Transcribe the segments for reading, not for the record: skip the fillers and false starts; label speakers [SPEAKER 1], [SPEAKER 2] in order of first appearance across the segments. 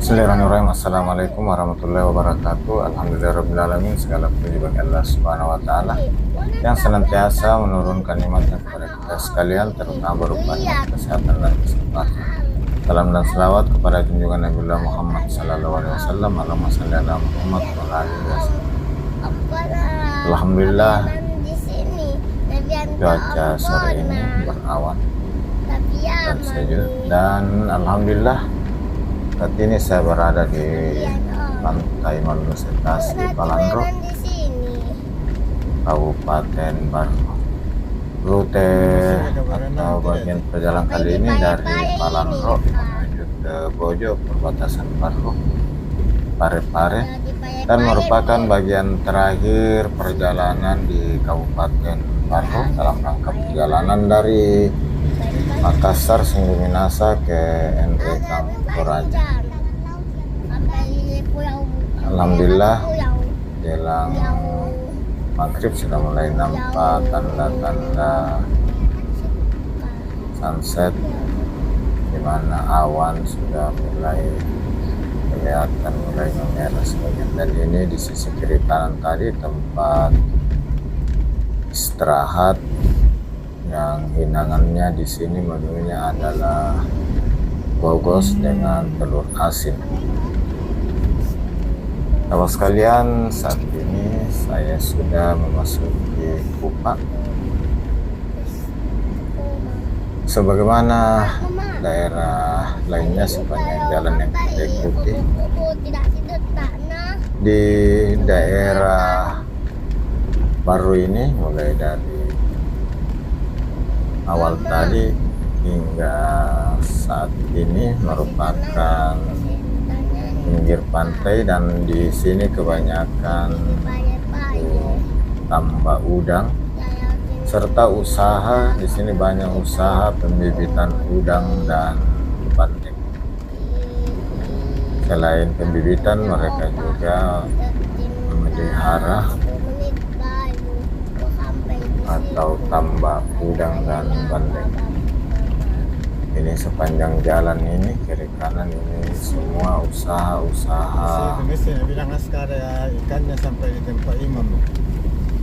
[SPEAKER 1] Bismillahirrahmanirrahim. Assalamualaikum warahmatullahi wabarakatuh. Alhamdulillahirrahmanirrahim. Segala puji bagi Allah Subhanahu wa Ta'ala yang senantiasa menurunkan nikmatnya kepada kita sekalian, terutama berupa nikmat kesehatan dan kesempatan. Salam dan selawat kepada junjungan Nabi Muhammad Sallallahu Alaihi Wasallam. Allahumma shalli ala Muhammad wa ala alihi wasallam. Alhamdulillah, cuaca sore ini berawan dan sejuk, dan alhamdulillah saat ini saya berada di Pantai Malusetas di Palandro, Kabupaten Barro. Rute atau bagian perjalanan kali ini dari Palandro menuju ke Bojo, perbatasan Barro, Parepare, dan merupakan bagian terakhir perjalanan di Kabupaten Barro dalam rangka perjalanan dari Makassar, Sungguh Minasa ke Endrekang Toraja. Alhamdulillah, jelang maghrib sudah mulai nampak tanda-tanda sunset, di mana awan sudah mulai kelihatan, mulai memerah sebagian. Dan ini di sisi kiri kanan tadi tempat istirahat yang hidangannya di sini menunya adalah bogos dengan telur asin. Sahabat sekalian, saat ini saya sudah memasuki Kupa. Sebagaimana daerah lainnya sepanjang jalan yang kita ikuti, di daerah Baru ini mulai dari awal tadi hingga saat ini merupakan pinggir pantai, dan di sini kebanyakan tambak udang serta usaha. Di sini banyak usaha pembibitan udang dan bandeng. Selain pembibitan, mereka juga memelihara atau tambak udang dan bandeng. Ini sepanjang jalan ini, kiri kanan ini semua usaha-usaha
[SPEAKER 2] ikannya sampai di tempat imam,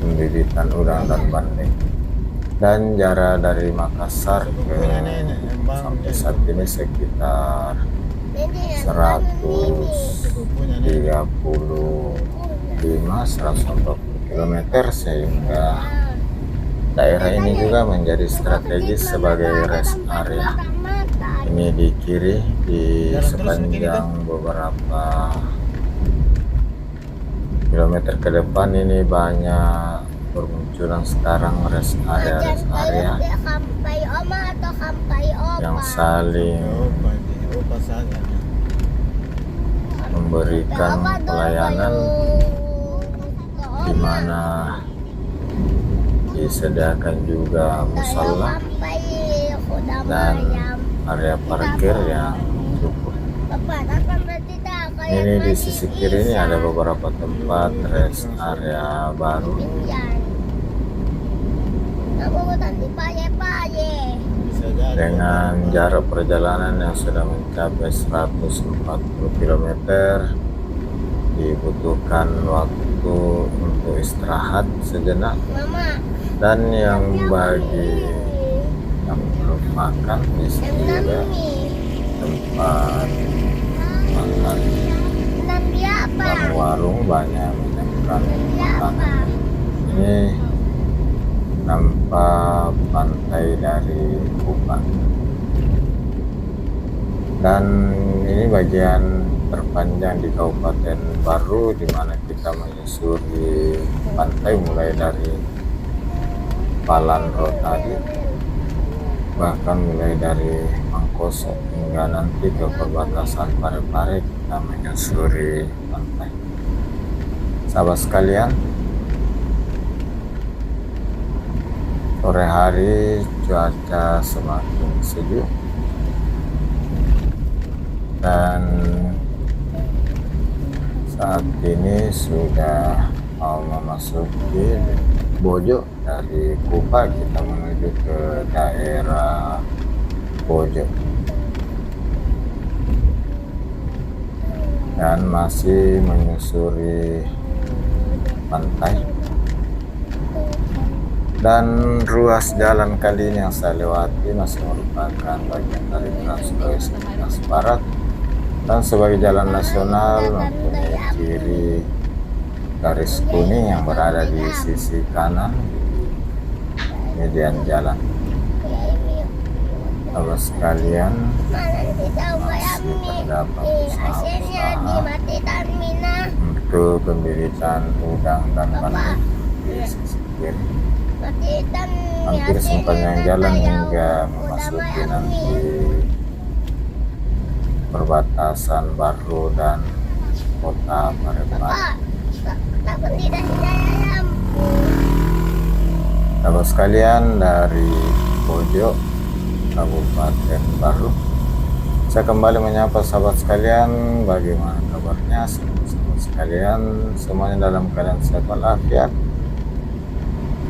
[SPEAKER 1] pembibitan udang dan bandeng. Dan jarak dari Makassar ke sampai saat ini sekitar 140 km, sehingga daerah ini juga menjadi strategis sebagai rest area. Ini di kiri, di sepanjang beberapa kilometer ke depan ini banyak bermunculan sekarang rest area yang saling memberikan pelayanan, di mana disediakan juga musala dan area parkir yang cukup. Ini di sisi kiri ini ada beberapa tempat rest area baru dengan jarak perjalanan yang sudah mencapai 140 km. Dibutuhkan waktu untuk istirahat sejenak, dan yang bagi yang belum makan di sini juga tempat makan dan warung banyak menyiapkan makanan. Ini nampak pantai dari Kupa, dan ini bagian terpanjang di Kabupaten Baru, di mana kita menyusuri pantai mulai dari Palandro tadi, bahkan mulai dari Mangkoso hingga nanti ke perbatasan Parepare kita menyusuri pantai. Sahabat sekalian, sore hari cuaca semakin sejuk, dan saat ini sudah mau memasuki Bojo. Dari Kupa kita menuju ke daerah Bojo. dan masih menyusuri pantai. Dan ruas jalan kali ini yang saya lewati masih merupakan bagian dari Trans Sulawesi Lintas Barat, dan sebagai jalan nasional mempunyai ciri garis kuning yang berada di sisi kanan median jalan. Bapak sekalian, masih terdapat usaha-usaha untuk pembibitan udang dan bandeng di sisi kiri. Hampir sepanjang jalan hingga memasuki nanti perbatasan Baru dan Kota Parepare. Sahabat sekalian, dari Bojo, Kabupaten Baru, saya kembali menyapa sahabat sekalian. Bagaimana kabarnya sahabat sekalian? Semuanya dalam keadaan sehat walafiat,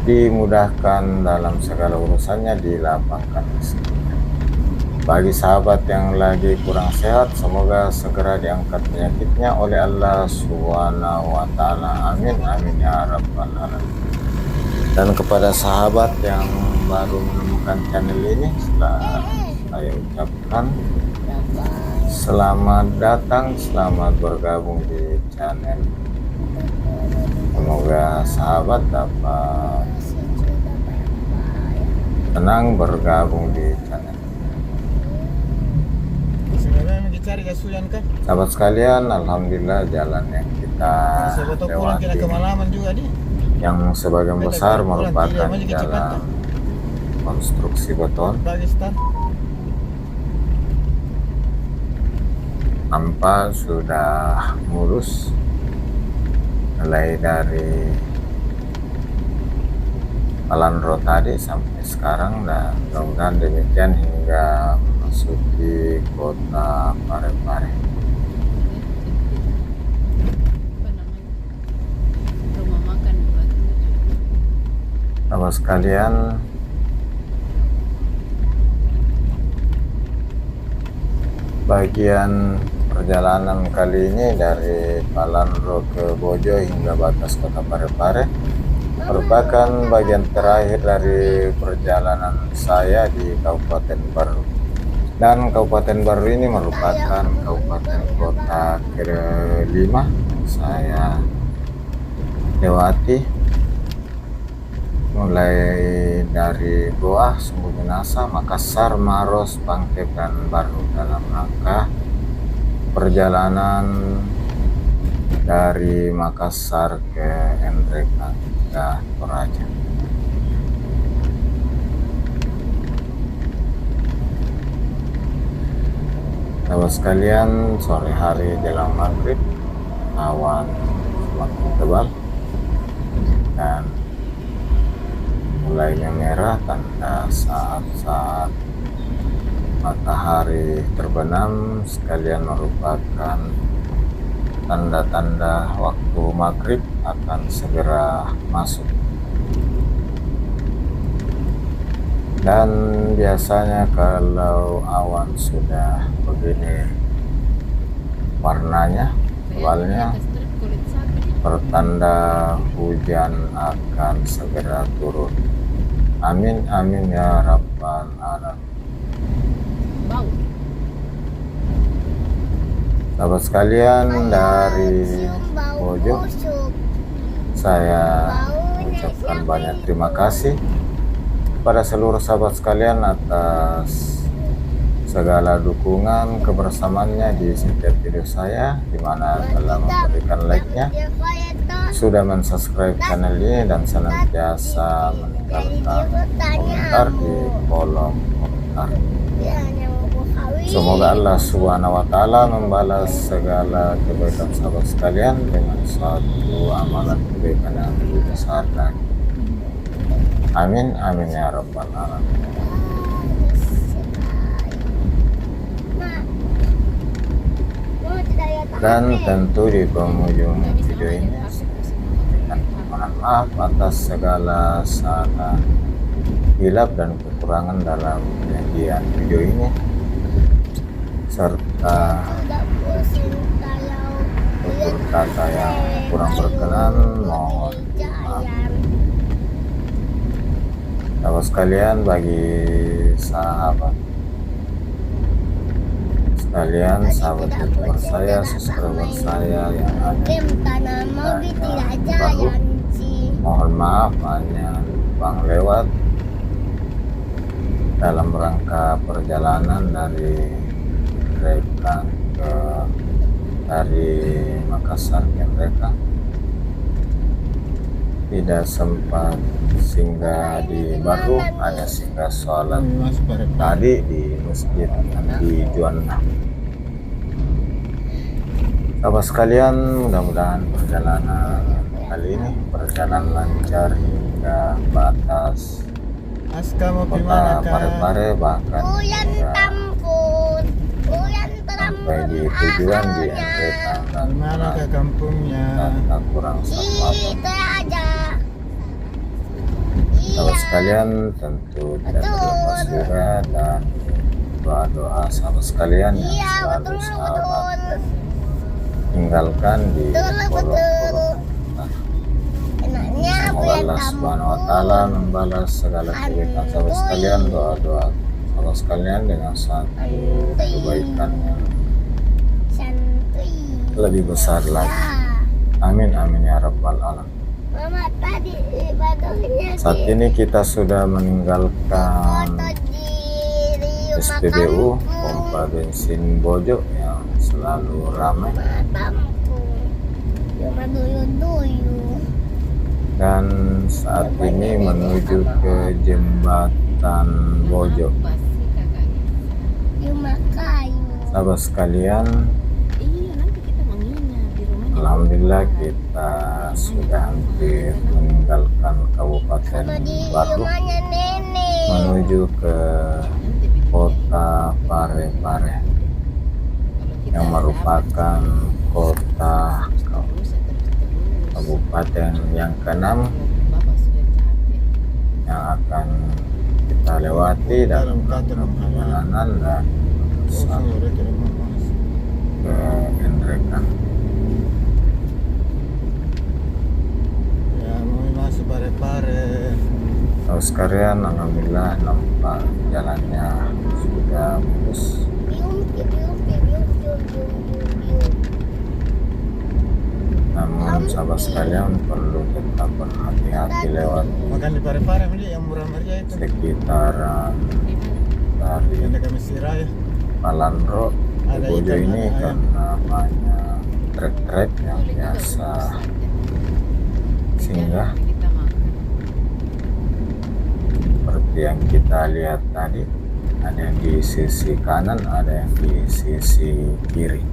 [SPEAKER 1] dimudahkan dalam segala urusannya, dilapangkan rezekinya. Bagi sahabat yang lagi kurang sehat, semoga segera diangkat penyakitnya oleh Allah Subhanahu wa Ta'ala. Amin amin ya rabbal alamin. Dan kepada sahabat yang baru menemukan channel ini, saya ucapkan selamat datang, selamat bergabung di channel. Semoga sahabat dapat tenang bergabung di channel.
[SPEAKER 2] Cari kasuyan kan?
[SPEAKER 1] Sahabat sekalian, alhamdulillah jalan yang kita
[SPEAKER 2] Pulang kira
[SPEAKER 1] lewati
[SPEAKER 2] kemalaman juga nih.
[SPEAKER 1] yang sebagian besar merupakan jalan konstruksi beton
[SPEAKER 2] Pakistan.
[SPEAKER 1] tanpa sudah mulus, mulai dari Palandro tadi sampai sekarang, dan mudah-mudahan demikian hingga memasuki Kota Parepare.
[SPEAKER 3] Rumah makan di Batu.
[SPEAKER 1] Sahabat sekalian, bagian perjalanan kali ini dari Palandro ke Bojo hingga batas Kota Parepare merupakan bagian terakhir dari perjalanan saya di Kabupaten Baru. Dan Kabupaten Baru ini merupakan kabupaten kota kelima saya lewati, mulai dari Goa, Sumbu Minasa, Makassar, Maros, Bangkep, dan Baru, dalam rangka perjalanan dari Makassar ke Endreka hingga Toraja. Sahabat sekalian, sore hari jelang maghrib, awan semakin tebal dan mulai merah, tanda saat-saat matahari terbenam, sekalian merupakan tanda-tanda waktu maghrib akan segera masuk. Dan biasanya kalau awan sudah begini warnanya, tebalnya, pertanda hujan akan segera turun. Amin amin ya rabbal alamin.
[SPEAKER 3] Bau.
[SPEAKER 1] Sahabat sekalian, dari Bojo saya mengucapkan banyak terima kasih pada seluruh sahabat sekalian atas segala dukungan kebersamaannya di setiap video saya, di mana telah memberikan like-nya, sudah mensubscribe channel ini, dan senantiasa meninggalkan komentar di kolom komentar. Semoga Allah Subhanahu wa Ta'ala membalas segala kebaikan sahabat sekalian dengan suatu amalan kebaikan yang lebih besar lagi. Amin amin ya rabbal alamin. Dan tentu di penghujung video ini saya mohon maaf atas segala salah hilap dan kekurangan dalam penyajian video ini, serta kata yang kurang berkenan mohon maaf. Sahabat sekalian, bagi sahabat sekalian, sahabat youtuber saya, subscriber saya yang ada baru, mohon maaf hanya numpang lewat dalam rangka perjalanan dari Rekan dari Makassar ke mereka, tidak sempat singgah di Baru, hanya singgah sholat
[SPEAKER 2] Masuk Parepare.
[SPEAKER 1] tadi di masjid di Juanda. Sahabat sekalian, mudah-mudahan perjalanan kali ini berjalan lancar hingga batas
[SPEAKER 2] Aska mau
[SPEAKER 1] kota
[SPEAKER 2] gimana kak?
[SPEAKER 1] Parepare, bahkan hingga sampai di tujuan di Entretan dan
[SPEAKER 2] Gimana ke kampungnya?
[SPEAKER 1] tak kurang sama. Sahabat sekalian, tentu tidak terlepas juga dan doa-doa sahabat sekalian yang selalu sahabat tinggalkan di kolom-kolom komentar. Semoga Allah Subhanahu wa Ta'ala membalas segala kebaikan sahabat sekalian, doa-doa sahabat sekalian dengan satu kebaikan yang lebih besar lagi. Amin amin ya rabbal alamin. Saat ini kita sudah meninggalkan SPBU pompa bensin Bojo yang selalu ramai, dan saat ini menuju ke jembatan Bojo. Sahabat sekalian,
[SPEAKER 3] Iya, nanti kita menginap di rumahnya.
[SPEAKER 1] alhamdulillah kita sudah hampir meninggalkan Kabupaten Baru menuju ke kota Parepare yang merupakan kota kabupaten yang ke-6 yang akan kita lewati dalam perjalanan dan sampai ke Entretan.
[SPEAKER 2] Ya mau masuk Parepare.
[SPEAKER 1] Saudara sekalian, alhamdulillah nampak jalannya sudah mulus. Namun sahabat sekalian perlu tetap berhati-hati lewat
[SPEAKER 2] Makan di Parepare ini yang murah meriah itu.
[SPEAKER 1] sekitaran dari
[SPEAKER 2] Ada kami sirah ya.
[SPEAKER 1] Palandro ke
[SPEAKER 2] Ada
[SPEAKER 1] Bojo
[SPEAKER 2] ikan,
[SPEAKER 1] ini
[SPEAKER 2] ada
[SPEAKER 1] karena banyak trek-trek yang biasa singgah
[SPEAKER 3] Kita makan.
[SPEAKER 1] seperti yang kita lihat tadi, ada yang di sisi kanan, ada yang di sisi kiri.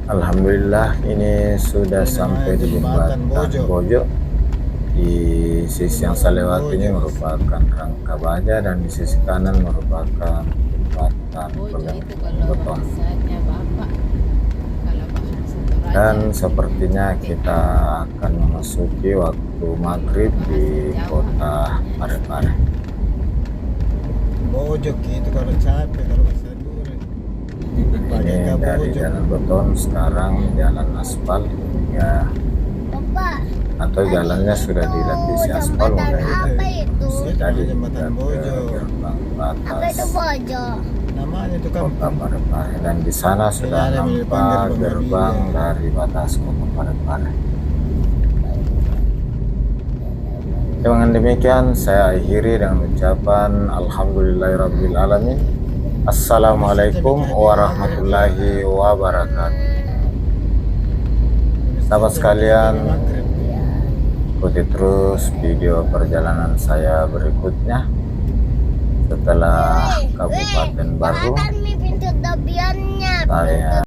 [SPEAKER 1] Alhamdulillah ini sudah sampai di jembatan Bojo. Di sisi yang saya lewati ini merupakan Rangka Baja dan di sisi kanan merupakan jembatan
[SPEAKER 3] Bojo itu
[SPEAKER 1] beton.
[SPEAKER 3] kalau bahasanya bapak. Kalau bahasa Toraja.
[SPEAKER 1] Dan sepertinya kita akan memasuki waktu maghrib di kota Parepare.
[SPEAKER 2] Bojok itu kalau capek, kalau bisa dulu.
[SPEAKER 1] Ini dari jalan beton sekarang jalan aspal hingga atau jalannya sudah dilapisi aspal mulai dari
[SPEAKER 2] Jembatan
[SPEAKER 1] ke
[SPEAKER 2] Bojo.
[SPEAKER 1] gerbang batas
[SPEAKER 2] Namanya itu
[SPEAKER 1] kota
[SPEAKER 2] kampung.
[SPEAKER 1] Parepare, dan di sana sudah
[SPEAKER 2] Ada yang dipanggil
[SPEAKER 1] nampak
[SPEAKER 2] Bang
[SPEAKER 1] gerbang
[SPEAKER 2] Nabi.
[SPEAKER 1] dari batas kota Parepare. Dengan demikian saya akhiri dengan ucapan alhamdulillahirabbil alamin. Assalamualaikum warahmatullahi wabarakatuh. Sahabat sekalian, ikuti terus video perjalanan saya berikutnya setelah Kabupaten Baru. Saya